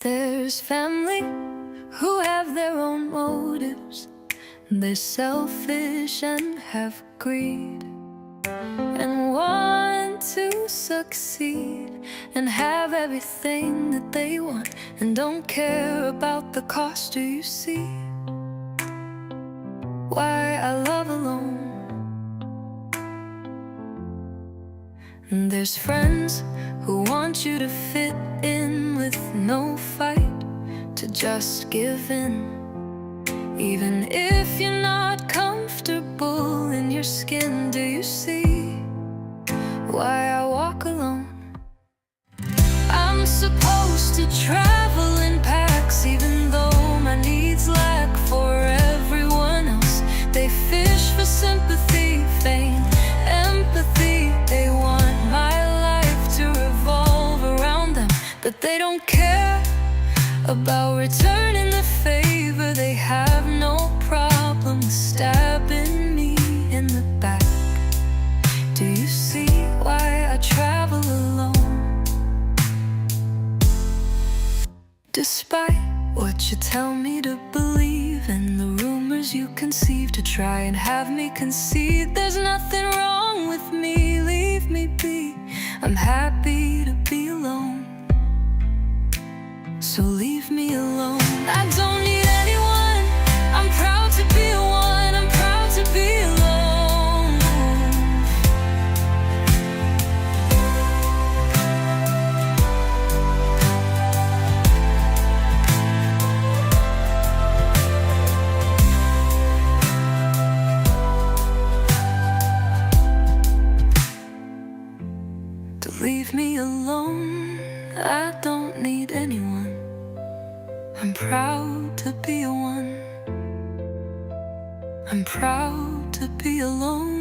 There's family who have their own motives. They're selfish and have greed, and want to succeed and have everything that they want, and don't care about the cost. Do you see why I love alone? And there's friends who want you to fit in with no fight, to just give in, even if you're not comfortable in your skin. Do you see why I walk alone? I'm supposed to travel in packs, even though my needs lack for everyone else. They fish for sympathy, fame, empathy. They want my life to revolve around them, but they don't care about returning the favor. They have no problem with stabbing me in the back. Do you see why I travel alone? Despite what you tell me to believe, and the rumors you conceive to try and have me concede, there's nothing wrong with me. Leave me be. I'm happy to be alone, so leave me alone. I don't need anyone. I'm proud to be one. I'm proud to be alone. To leave me alone. I don't need anyone. I'm proud to be a one. I'm proud to be alone.